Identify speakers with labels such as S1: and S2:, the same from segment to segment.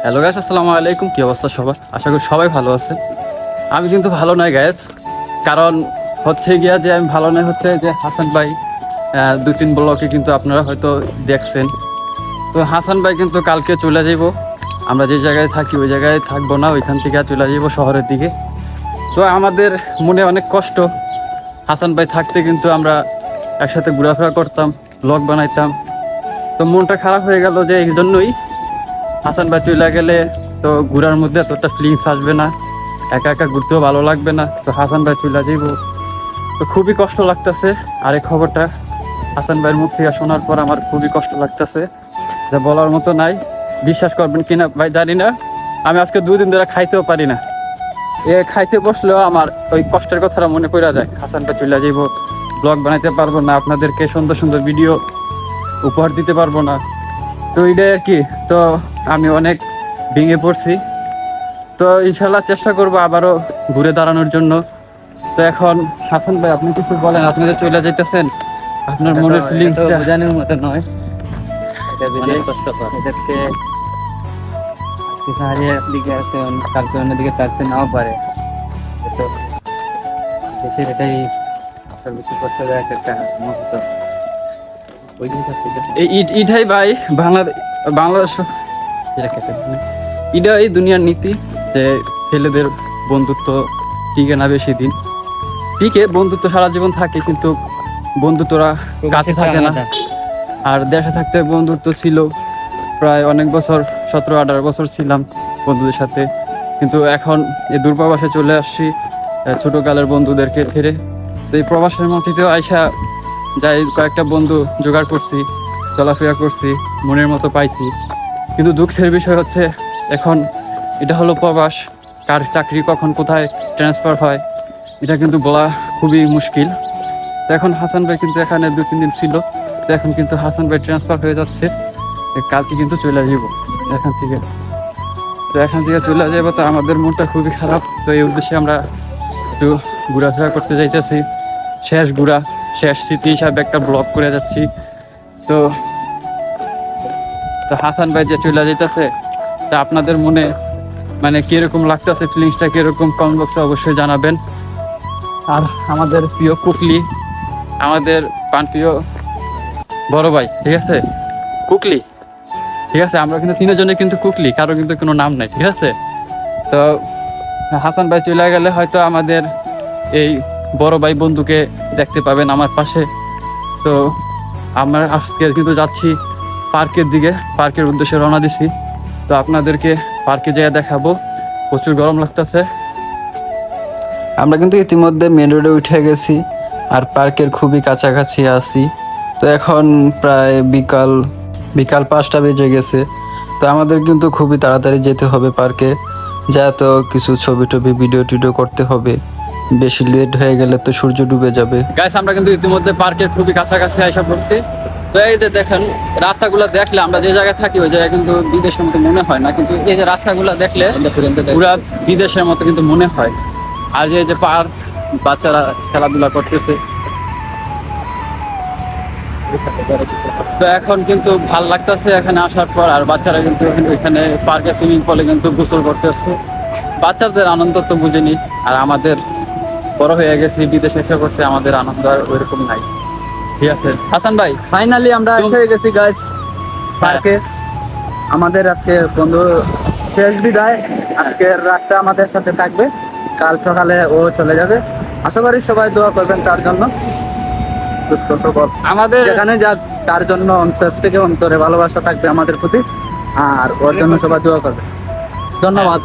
S1: Hello guys, আসসালামু আলাইকুম। কি অবস্থা সবার? আশা করি সবাই ভালো আছে। আমি কিন্তু ভালো নয় গাইস, কারণ হচ্ছে গিয়া যে আমি ভালো নয় হচ্ছে যে হাসান ভাই 2-3 ব্লকে কিন্তু আপনারা হয়তো দেখছেন। তো হাসান ভাই কিন্তু কালকে চলে যাইব। আমরা যে জায়গায় থাকি ওই জায়গায় থাকবো না, ওইখান থেকে চলে যাইব শহরের দিকে। তো আমাদের মনে অনেক কষ্ট। হাসান ভাই থাকতে কিন্তু আমরা একসাথে ঘোরাফেরা করতাম, ব্লগ বানাইতাম। তো মনটা খারাপ হয়ে গেল যে এই জন্যই হাসান ভাই চলে গেলে তো ঘোরার মধ্যে এতটা ফিলিংস আসবে না, একা একা ঘুরতেও ভালো লাগবে না। তো হাসান ভাই চলে যাইব, তো খুবই কষ্ট লাগতেছে। আর এই খবরটা হাসান ভাইয়ের মুখ থেকে শোনার পর আমার খুবই কষ্ট লাগতেছে, যা বলার মতো নাই। বিশ্বাস করবেন কিনা ভাই জানি না, আমি আজকে 2 দিন ধরে খাইতেও পারি না। খাইতে বসলেও আমার ওই কষ্টের কথাটা মনে পড়ে যায়। হাসান ভাই চলে যাইব, ব্লগ বানাইতে পারবো না, আপনাদেরকে সুন্দর সুন্দর ভিডিও উপহার দিতে পারবো না। তো এটাই আর কি। তো আমি অনেক ভেঙে পড়ছি। তো ইনশাল্লাহ চেষ্টা করবো আবারও ঘুরে দাঁড়ানোর জন্য। তো এখন হাসান ভাই আপনি কিছু বলেন, আপনি যে চলে যাইতেছেন, আপনার মনের ফিলিংস
S2: বোঝানোর মতো নয়। এটা
S1: অনেক
S2: বিদেশ,
S1: কষ্টকর।
S2: এটাকে হারিয়ে দিকে আছে, কালকে অন্যদিকে থাকতে নাও পারে। তো দেশের এটাই সর্বোচ্চ কষ্টদায়ক একটা মুহূর্ত। ওই জিনিস
S1: ইটাই ভাই বাংলাদেশ এটা এই দুনিয়ার নীতি যে ছেলেদের বন্ধুত্ব টিকে না বেশি দিন। টিকে বন্ধুত্ব সারা জীবন থাকে, কিন্তু বন্ধুত্বরা কাছে থাকে না। আর দেশে থাকতে বন্ধুত্ব ছিল প্রায় অনেক বছর, 17-18 বছর ছিলাম বন্ধুদের সাথে। কিন্তু এখন এই দূরপ্রবাসে চলে আসছি ছোটকালের বন্ধুদেরকে ছেড়ে। তো এই প্রবাসের মধ্যেও আইসা যাই কয়েকটা বন্ধু জোগাড় করছি, চলাফেরা করছি, মনের মতো পাইছি। কিন্তু দুঃখের বিষয় হচ্ছে এখন এটা হলো প্রবাস, কার চাকরি কখন কোথায় ট্রান্সফার হয় এটা কিন্তু বলা খুবই মুশকিল। তো এখন হাসান ভাই কিন্তু এখানে 2-3 দিন ছিল, তো এখন কিন্তু হাসান ভাই ট্রান্সফার হয়ে যাচ্ছে, কালকে কিন্তু চলে যাব এখান থেকে। তো এখান থেকে চলে যাবো, তো আমাদের মনটা খুবই খারাপ। তো এই উদ্দেশ্যে আমরা একটু ঘোরাফেরা করতে যাইতেছি, শেষ ঘোরা, শেষ স্মৃতি হিসাবে একটা ব্লগ করে যাচ্ছি। তো তো হাসান ভাই যে চলে যাইতেছে, তা আপনাদের মনে মানে কিরকম লাগতেছে, ফিলিংসটা কিরকম, কমেন্ট বক্সে অবশ্যই জানাবেন। আর আমাদের প্রিয় কুকলি, আমাদের প্রিয় বড় ভাই, ঠিক আছে কুকলি, ঠিক আছে, আমরা কিন্তু 3 জনে কিন্তু কুকলি, কারো কিন্তু কোনো নাম নাই, ঠিক আছে। তো হাসান ভাই চলে গেলে হয়তো আমাদের এই বড় ভাই বন্ধুকে দেখতে পাবেন আমার পাশে। তো আমরা আজকে কিন্তু যাচ্ছি পার্কের দিকে, পার্কের উদ্দেশ্যে রওনা দিছি। তো আপনাদেরকে পার্কে যেয়ে দেখাবো, প্রচুর গরম লাগতেছে।
S3: আমরা কিন্তু ইতিমধ্যে মেন রোডে উঠে গেছি আর পার্কের খুবই কাছাকাছি আছি। তো এখন প্রায় বিকাল 5টা বেজে গেছে। তো আমাদের কিন্তু খুবই তাড়াতাড়ি যেতে হবে পার্কে, যা তো কিছু ছবি ভিডিও টিডিও করতে হবে। বেশি লেট হয়ে গেলে তো সূর্য ডুবে যাবে।
S1: গাইস, আমরা কিন্তু ইতিমধ্যে পার্কের খুবই কাছাকাছি আইসা পড়ছি। তো এই যে দেখেন, রাস্তাগুলো দেখলে আমরা যে জায়গায় থাকি ওই জায়গায় কিন্তু বিদেশের মতো মনে হয় না, কিন্তু এই যে রাস্তাগুলো দেখলে পুরা বিদেশের মতো কিন্তু মনে হয়। আর এই যে পার্ক, বাচ্চারা খেলাধুলা করতেছে। তো এখন কিন্তু ভাল লাগতেছে এখানে আসার পর। আর বাচ্চারা কিন্তু এখানে পার্কে সুইমিং পুলে কিন্তু গোসল করতেছে। বাচ্চাদের আনন্দ তো বুঝেনি, আর আমাদের বড় হয়ে গেছি, বিদেশে এসে করছে, আমাদের আনন্দ আর ওইরকম নাই, ঠিক আছে হাসান ভাই।
S2: ফাইনালি আমরা এসে গেছি গাইস পার্কে। আমাদের আজকে বন্ধু শেষ বিদায়। আজকের রাতটা আমাদের সাথে থাকবে, কাল সকালে ও চলে যাবে। আশা করি সবাই দোয়া করবেন তার জন্য, সুস্থ সবল
S1: আমাদের
S2: যেখানে যা, তার জন্য অন্তর থেকে অন্তরে ভালোবাসা থাকবে আমাদের প্রতি। আর ওর জন্য সবাই দোয়া করবে। ধন্যবাদ।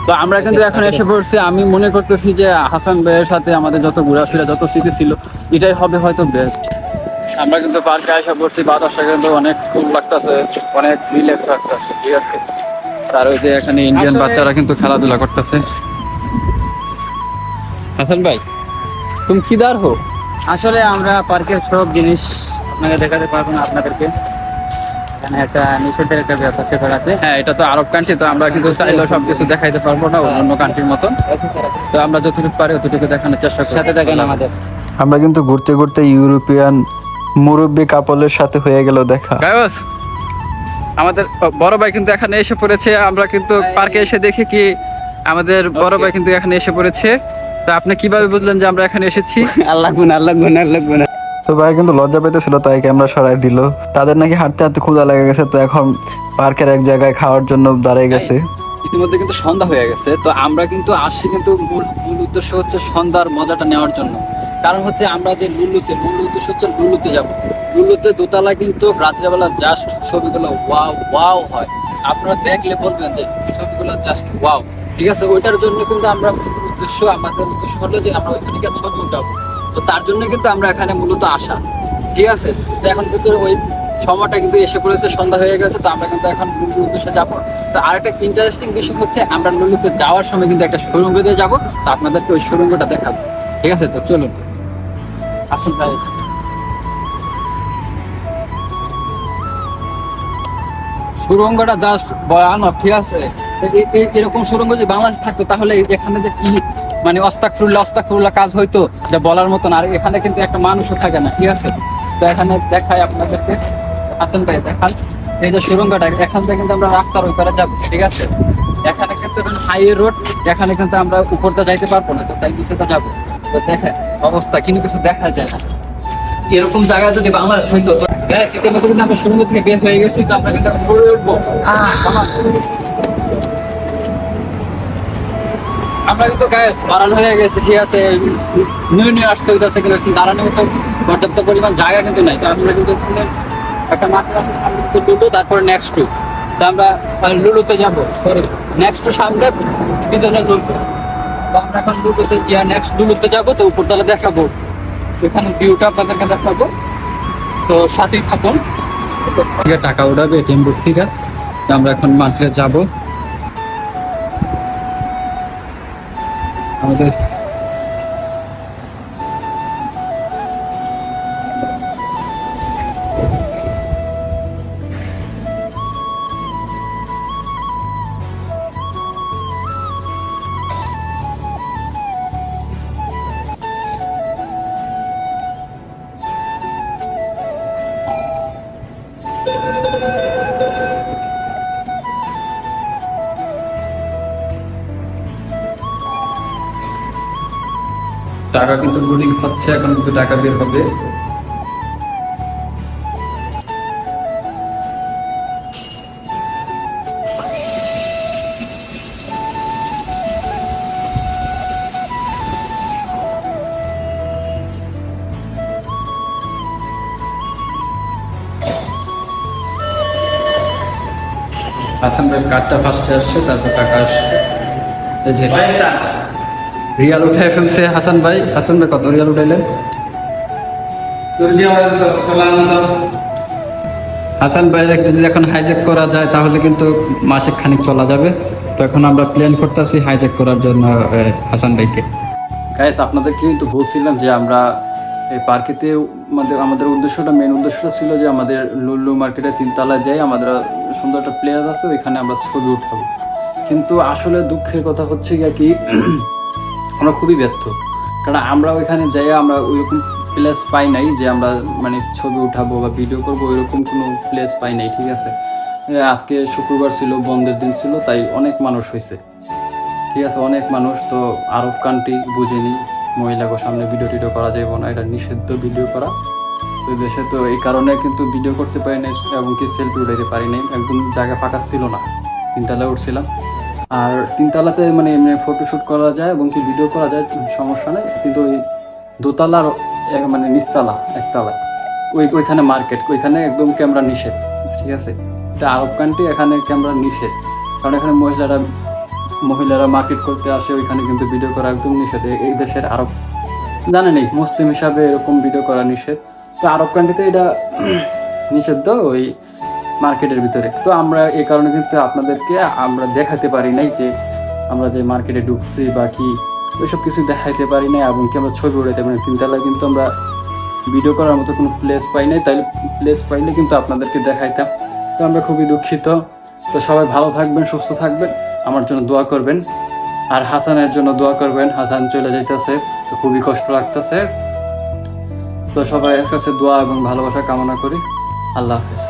S1: তো আমরা কিন্তু এখন এসে পড়ছি। আমি মনে করতেছি যে হাসান ভাইয়ের সাথে আমাদের যত ঘোরাফেরা, যত স্মৃতি ছিল, এটাই হবে হয়তো বেস্ট। আমরা কিন্তু পার্কে এসে পড়ছি, বাতাসটা কিন্তু অনেক কুল লাগতেছে, অনেক রিল্যাক্স লাগতেছে, ঠিক আছে। আর ওই যে এখানে ইন্ডিয়ান বাচ্চারা কিন্তু খেলাধুলা করতেছে। হাসান ভাই, তুমি কিদার হো?
S2: আসলে আমরা পার্কের সব জিনিস আপনাকে দেখাতে পারবো না আপনাদেরকে, এখানে একটা নিষেধের একটা ব্যাপার আছে।
S1: হ্যাঁ, এটা তো আরব কান্ট্রি, তো আমরা কিন্তু চাইলেও সবকিছু দেখাইতে পারবো না অন্য কান্ট্রির মতন। তো আমরা যতটুকু পারি অতটুকু দেখানোর চেষ্টা করি।
S2: সাথে দেখেন আমাদের।
S3: আমরা কিন্তু ঘুরতে ঘুরতে ইউরোপিয়ান মুরব্বী কাপলের সাথে হয়ে গেল দেখা।
S1: গায়স, আমাদের বড় ভাই কিন্তু এখানে এসে পড়েছে। আমরা কিন্তু পার্কে এসে দেখি কি আমাদের বড় ভাই কিন্তু এখানে এসে পড়েছে। তো আপনি কিভাবে বুঝলেন যে আমরা এখানে এসেছি?
S2: আল্লাহ গুণ আল্লাহ গুণ আল্লাহ গুণ।
S3: তো ভাই কিন্তু লজ্জা পেতেছিল, তাই ক্যামেরা সরাই দিল। তাদের নাকি হাঁটতে হাঁটতে ক্ষুধা লেগে গেছে, তো এখন পার্কের এক জায়গায় খাওয়ার জন্য দাঁড়িয়ে গেছে।
S1: ইতিমধ্যে কিন্তু সন্ধ্যা হয়ে গেছে। তো আমরা কিন্তু আসছি কিন্তু মূল উদ্দেশ্য হচ্ছে সন্ধ্যার মজাটা নেওয়ার জন্য। কারণ হচ্ছে আমরা যে মূল উদ্দেশ্য হচ্ছে লুলুতে যাব। লুলুতে দোতলা কিন্তু রাত্রেবেলা জাস্ট ছবিগুলো ওয়াও ওয়াও হয়। আপনারা দেখলে বলবেন যে ছবিগুলো জাস্ট ওয়াও। ঠিক আছে, ওইটার জন্য কিন্তু আমরা আমাদের উদ্দেশ্য হলো যে আমরা ওইখানে গিয়ে ছবি উঠাবো। তো তার জন্য কিন্তু আমরা এখানে মূলত আসা। ঠিক আছে, তো এখন কিন্তু ওই সময়টা কিন্তু এসে পড়েছে, সন্ধ্যা হয়ে গেছে। তো আমরা কিন্তু এখন লুলুর উদ্দেশ্যে যাবো। তো আরেকটা ইন্টারেস্টিং বিষয় হচ্ছে আমরা লুলুতে যাওয়ার সময় কিন্তু একটা সুড়ঙ্গ দিয়ে যাবো। তো আপনাদেরকে ওই সুড়ঙ্গটা দেখাবো। ঠিক আছে, তো চলুন আসুন ভাই। সুড়ঙ্গটা জাস্ট ভয়ানক। ঠিক আছে, এরকম সুড়ঙ্গ যদি বাংলাদেশ থাকতো তাহলে এখানে যে কি মানে অস্তাকফিরুল্লাহ কাজ হইতো যা বলার মতন। আর এখানে কিন্তু একটা মানুষও থাকে না। ঠিক আছে, তো এখানে দেখাই আপনাদেরকে, হাসান ভাই দেখান এই যে সুড়ঙ্গটা। এখান থেকে কিন্তু আমরা রাস্তার ওই পারে যাবো। ঠিক আছে, এখানে কিন্তু হাইওয়ে রোড, এখানে কিন্তু আমরা উপরটা যাইতে পারবো না। তো তাই নিচেটা যাবো। তো দেখেন অবস্থা, কিন্তু কিছু দেখা যায় না। এরকম জায়গা যদি বাংলাদেশ হইতো তো শীতের মধ্যে কিন্তু আমরা সুড়ঙ্গ থেকে বের হয়ে গেছি। তো আমরা কিন্তু উপরে উঠবো। আমরা কিন্তু গ্যাস বাড়ানো হয়ে গেছে। ঠিক আছে, নিয়ে আসতে হইতেছে, কিন্তু দাঁড়ানোর মতো পর্যাপ্ত পরিমাণ জায়গা কিন্তু নাই। তো আমরা কিন্তু একটা মাত্র লুলু, তারপরে নেক্সট টু। তো আমরা লুলুতে যাবো, নেক্সট টু সামনে পিছনে লুলু। তো আমরা এখন লুলুতে নেক্সট লুলুতে যাবো। তো উপরতলা দেখাবো, এখানে ভিউটা আপনাদেরকে দেখাবো। তো সাথেই থাকুন। ঠিক আছে, টাকা উঠাবে এটিএম বুথ থেকে। তো আমরা এখন মার্কেটে যাবো। আমাদের টাকা কিন্তু লোডিং হচ্ছে, এখন কিন্তু টাকা বের হবে। হাসান ভাই কার্ডটা ফার্স্টে আসছে, তারপর টাকা আসছে। এই যে রিয়াল উঠাই ফেলছে হাসান ভাই। হাসান ভাই কত রিয়াল উঠাইলেন? হাসান ভাইয়ের যদি এখন হাইজ্যাক করা যায় তাহলে কিন্তু মাসিক খানিক চলা যাবে। তো এখন আমরা প্ল্যান করতেছি হাইজ্যাক করার জন্য হাসান ভাইকে। গাইস, আপনাদের কিন্তু বলছিলাম যে আমরা এই পার্কেতে আমাদের উদ্দেশ্যটা, মেন উদ্দেশ্যটা ছিল যে আমাদের লুলু মার্কেটে 3 তলায় যাই, আমাদের সুন্দর একটা প্লেস আছে, ওইখানে আমরা ছবি উঠাবো। কিন্তু আসলে দুঃখের কথা হচ্ছে কি আমরা খুবই ব্যর্থ। কারণ আমরা ওইখানে যাই আমরা ওইরকম প্লেস পাই নাই যে আমরা মানে ছবি উঠাবো বা ভিডিও করবো, ওইরকম কোনো প্লেস পাই নাই। ঠিক আছে, আজকে শুক্রবার ছিল, বন্ধের দিন ছিল, তাই অনেক মানুষ হয়েছে। ঠিক আছে, অনেক মানুষ। তো আরব কান্ট্রি বুঝেনি, মহিলাকে সামনে ভিডিও টিডিও করা যাবে না, এটা নিষিদ্ধ ভিডিও করা। তো দেশে তো এই কারণে কিন্তু ভিডিও করতে পারি নাই এবং কি সেলফি উঠাইতে পারি নাই। একদম জায়গা ফাঁকা ছিল না, 3 তলায় উঠছিলাম। আর 3 তলাতে মানে এমনি ফটোশ্যুট করা যায় এবং কি ভিডিও করা যায়, সমস্যা নেই। কিন্তু ওই দোতলার মানে নিচতলা 1 তলায় ওইখানে মার্কেট, ওইখানে একদম ক্যামেরা নিষেধ। ঠিক আছে, এটা আরব কান্ট্রি, এখানে ক্যামেরা নিষেধ। কারণ এখানে মহিলারা মার্কেট করতে আসে, ওইখানে কিন্তু ভিডিও করা একদম নিষেধ। এই দেশের আরব জানেনই, মুসলিম হিসাবে এরকম ভিডিও করা নিষেধ। তো আরব কান্ট্রিতে এটা নিষিদ্ধ ওই মার্কেটের ভিতরে। তো আমরা এই কারণে কিন্তু আপনাদেরকে আমরা দেখাতে পারি নাই যে আমরা যে মার্কেটে ঢুকছি বা কি, ওইসব কিছু দেখাইতে পারি নাই এবং কি আমরা ছবি উঠাইতে পারি। 3 তলায় কিন্তু আমরা ভিডিও করার মতো কোনো প্লেস পাই নাই, তাই প্লেস পাইলে কিন্তু আপনাদেরকে দেখাইতাম। তো আমরা খুবই দুঃখিত। তো সবাই ভালো থাকবেন, সুস্থ থাকবেন, আমার জন্য দোয়া করবেন। আর হাসানের জন্য দোয়া করবেন, হাসান চলে যাইতেছে, তো খুবই কষ্ট লাগতেছে। তো সবাই কাছে দোয়া এবং ভালোবাসা কামনা করি। আল্লাহ হাফেজ।